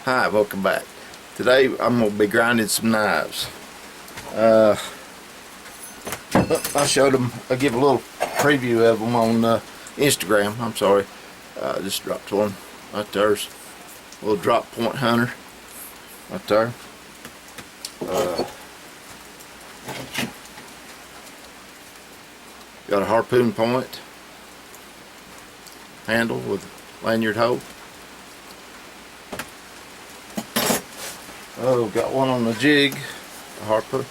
Hi, welcome back. Today I'm going to be grinding some knives. I showed them, I give a little preview of them on Instagram. I'm sorry, I just dropped one right there's a little drop point hunter right there. Got a harpoon point handle with lanyard hole. Oh, got one on the jig, a harpoon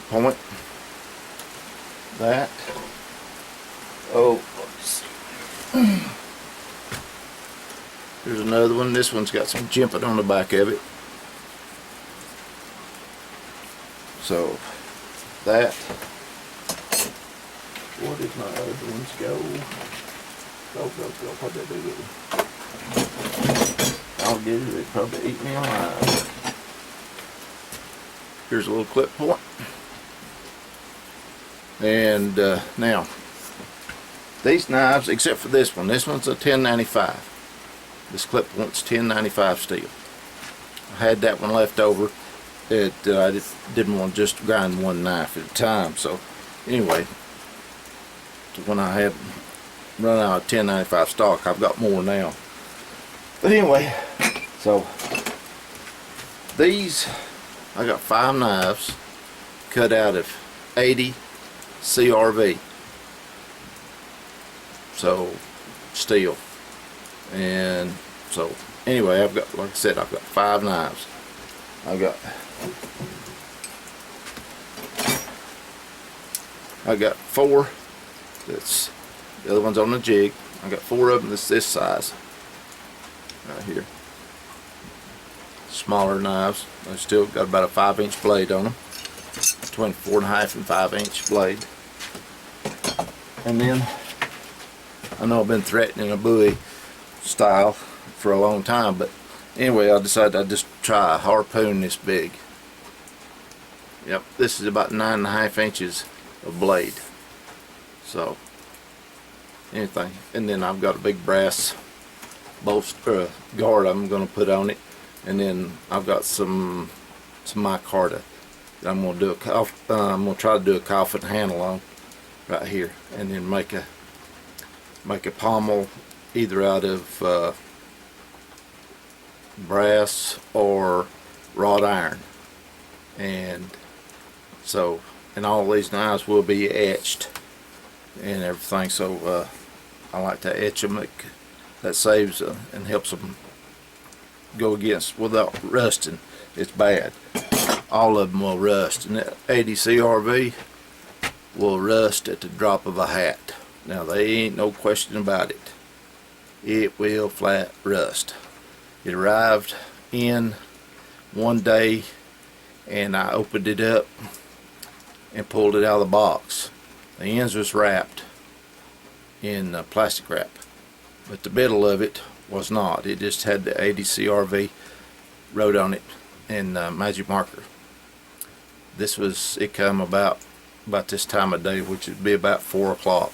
point. That. Oh, there's another one. This one's got some jimping on the back of it. So that. Where did my other ones go? Go. How'd they do it? I'll get it. They'd probably eat me alive. Here's a little clip point. And now, these knives, except for this one's a 1095. This clip point's 1095 steel. I had that one left over. I didn't want to just grind one knife at a time. So anyway, when I had run out of 1095 stock, I've got more now. But anyway, so these, I got 5 knives cut out of 80 CRV, so steel. And so anyway, I've got, like I said, I've got 5 knives. I got 4 that's, the other one's on the jig. I got 4 of them that's this size right here. Smaller knives. I still got about a 5-inch blade on them, between 4.5 and 5-inch blade. And then I know I've been threatening a bowie style for a long time, but anyway, I decided I'd just try a harpoon this big. Yep, this is about 9.5 inches of blade. So anything, and then I've got a big brass bolster guard I'm going to put on it, and then I've got some micarta that I'm going to do I'm going to try to do a coffin handle on right here, and then make a pommel either out of brass or wrought iron. And so, and all these knives will be etched and everything, so I like to etch them. That saves and helps them go against without rusting. It's bad. All of them will rust, and that 80 CRV will rust at the drop of a hat. Now, there ain't no question about it. It will flat rust. It arrived in one day, and I opened it up and pulled it out of the box. The ends was wrapped in plastic wrap, but the middle of it was not. It just had the 80 CRV wrote on it in magic marker. It come about this time of day, which would be about 4 o'clock.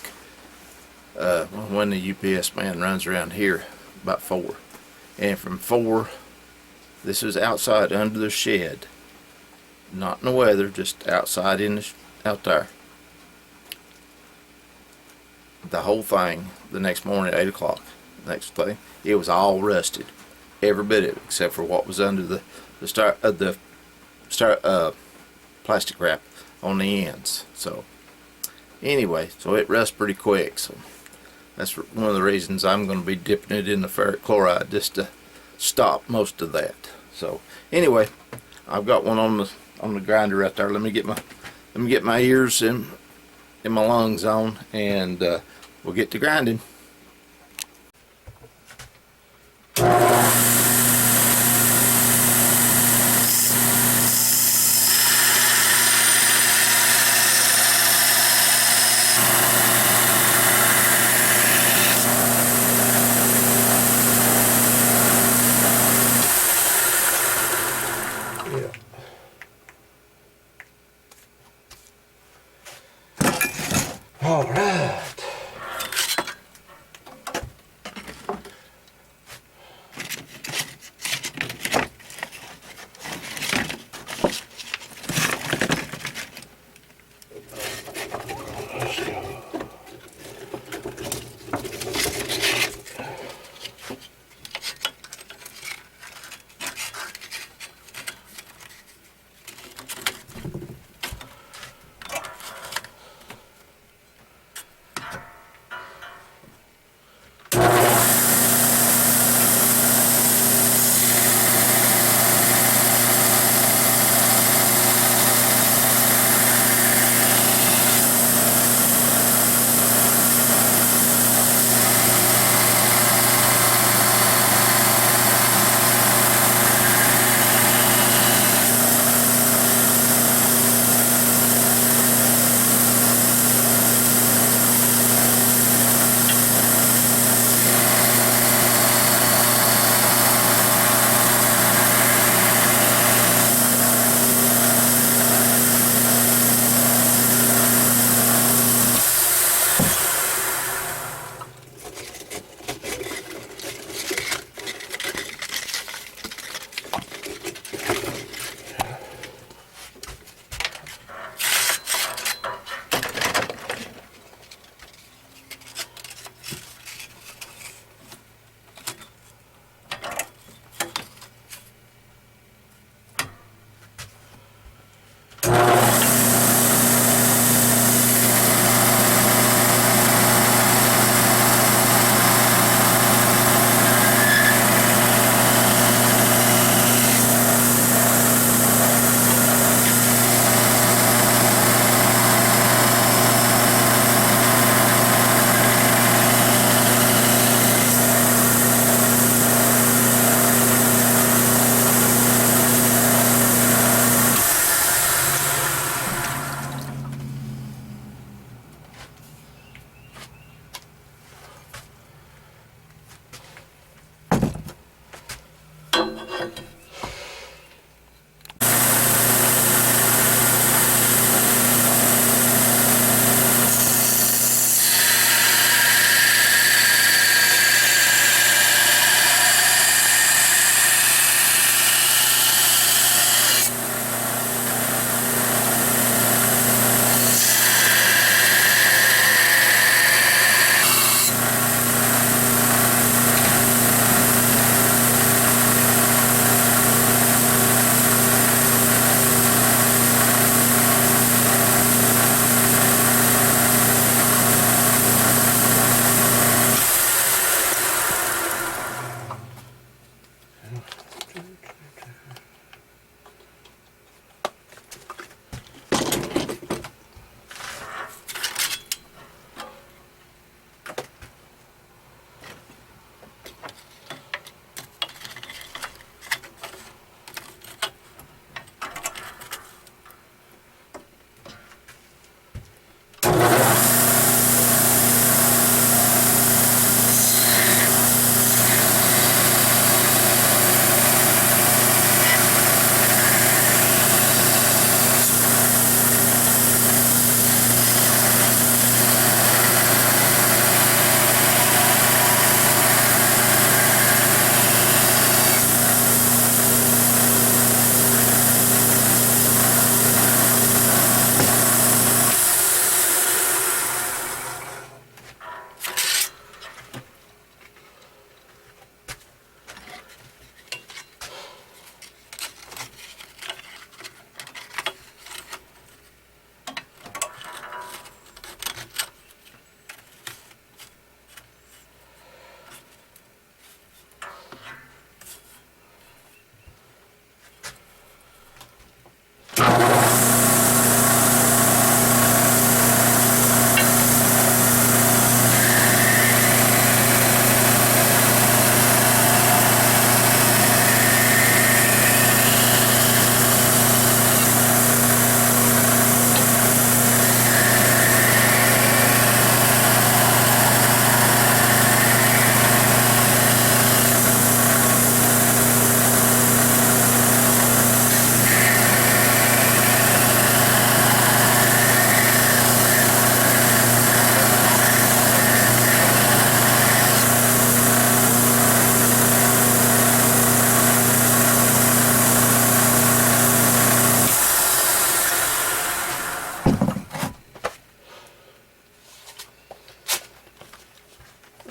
When the UPS man runs around here, about 4. And from 4, this was outside under the shed, not in the weather, just outside out there. The whole thing, the next morning at 8 o'clock, next thing, it was all rusted, every bit of it, except for what was under the plastic wrap on the ends. So anyway, so it rusts pretty quick. So that's one of the reasons I'm going to be dipping it in the ferric chloride, just to stop most of that. So anyway, I've got one on the grinder right there. Let me get my ears and my lungs on, and we'll get to grinding. All right.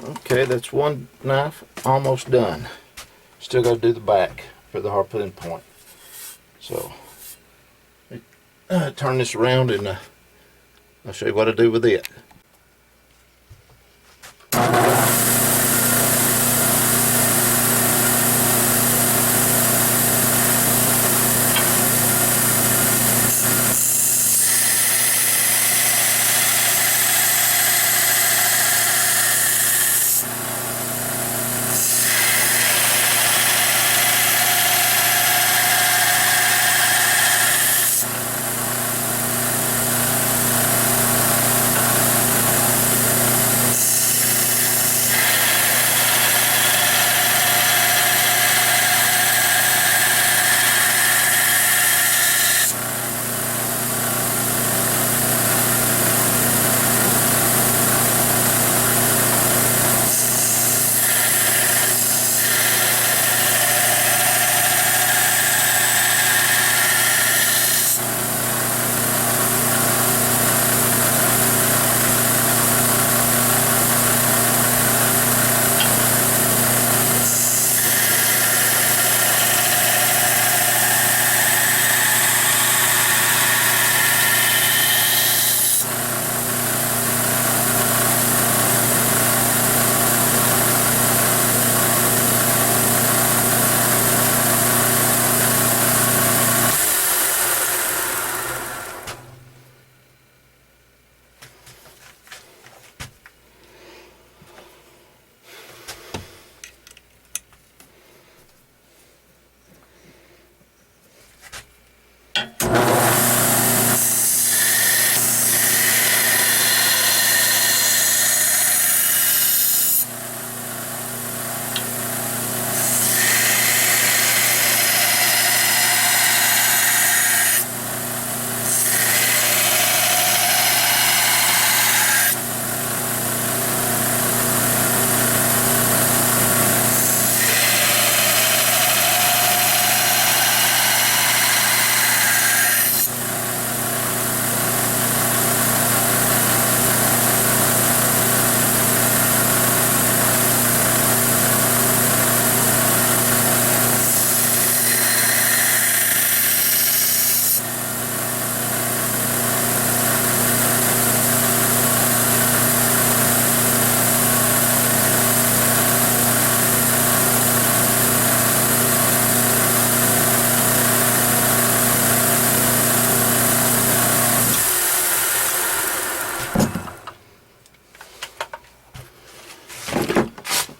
Okay, that's one knife almost done. Still got to do the back for the harpoon point. So turn this around and I'll show you what I do with it.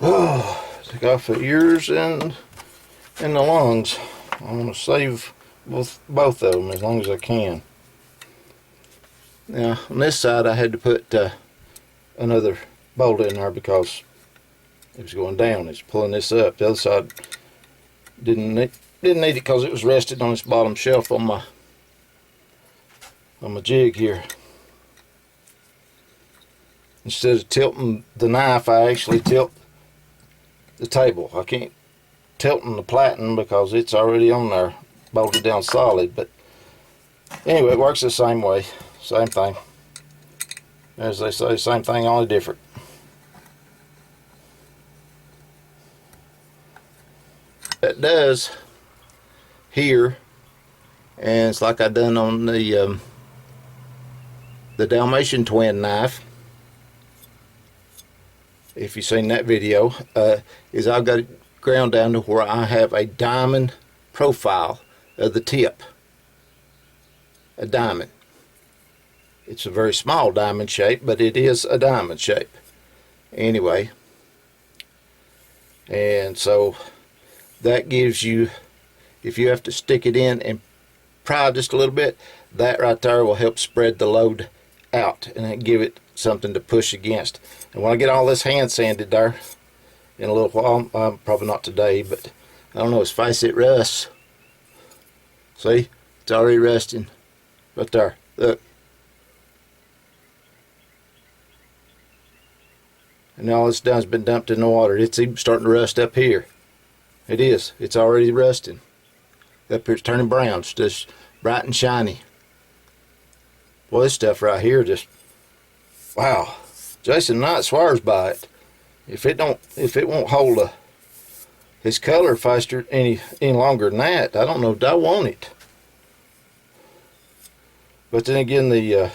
Oh, take off the ears and the lungs. I'm going to save both of them as long as I can. Now on this side I had to put another bolt in there because it was going down. It's pulling this up. The other side didn't need it because it was rested on this bottom shelf on my jig here. Instead of tilting the knife, I actually tilt the table. I can't tilt the platen because it's already on there, bolted down solid. But anyway, it works the same way, same thing. As they say, same thing, only different. That does here, and it's like I done on the Dalmatian twin knife. If you've seen that video, is I've got it ground down to where I have a diamond profile of the tip. A diamond. It's a very small diamond shape, but it is a diamond shape. Anyway, and so that gives you, if you have to stick it in and pry just a little bit, that right there will help spread the load out and give it something to push against. And when I get all this hand sanded there in a little while, probably not today, but I don't know, it's facet rust. See, it's already rusting right there. Look. And all it's done has been dumped in the water. It's even starting to rust up here. It is. It's already rusting. Up here it's turning brown. It's just bright and shiny. Well, this stuff right here just, wow. Jason Knight swears by it. if it won't hold its color faster any longer than that, I don't know if I want it. But then again, the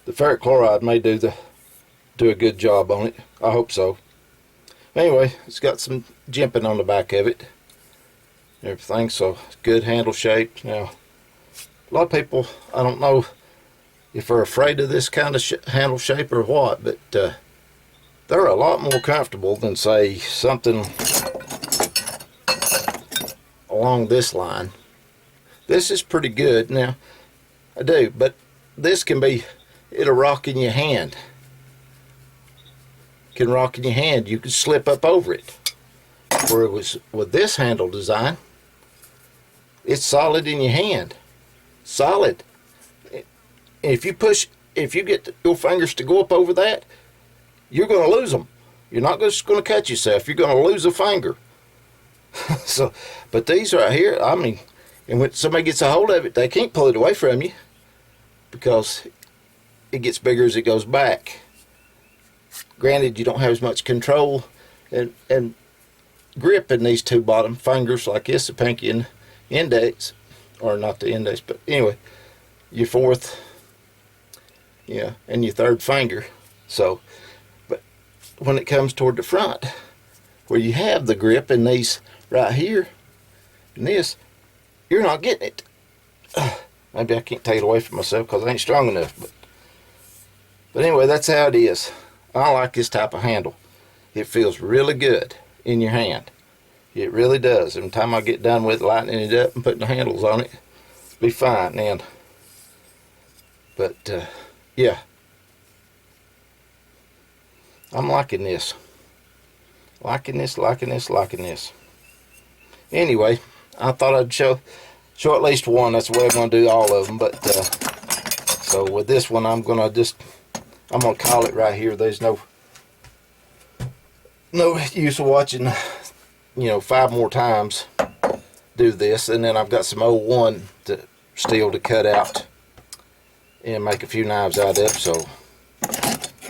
ferric chloride may do a good job on it. I hope so. Anyway, it's got some jimping on the back of it. Everything, so good handle shape. Now, a lot of people, I don't know if they're afraid of this kind of handle shape or what, but they're a lot more comfortable than, say, something along this line. This is pretty good. Now, I do, but this it'll rock in your hand. Can rock in your hand. You can slip up over it. Where it was with this handle design, it's solid in your hand. Solid. If you get your fingers to go up over that, you're going to lose them. You're not just going to cut yourself. You're going to lose a finger. So, but these right here, I mean, and when somebody gets a hold of it, they can't pull it away from you because it gets bigger as it goes back. Granted, you don't have as much control and grip in these two bottom fingers like this, the pinky and index, or not the index, but anyway, your fourth, yeah, and your third finger. So, but when it comes toward the front, where you have the grip in these right here, and this, you're not getting it. Maybe I can't take it away from myself because I ain't strong enough, but anyway, that's how it is. I like this type of handle. It feels really good in your hand. It really does. Every time I get done with lightening it up and putting the handles on it, it'll be fine then. But yeah, I'm liking this. Liking this. Anyway, I thought I'd show at least one. That's the way I'm going to do all of them. But so with this one, I'm going to call it right here. There's no use of watching, 5 more times do this. And then I've got some 01 steel to cut out and make a few knives out of. So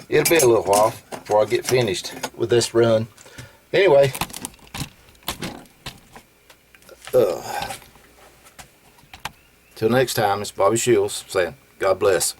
it'll be a little while before I get finished with this run. Anyway, till next time, it's Bobby Shields saying, God bless.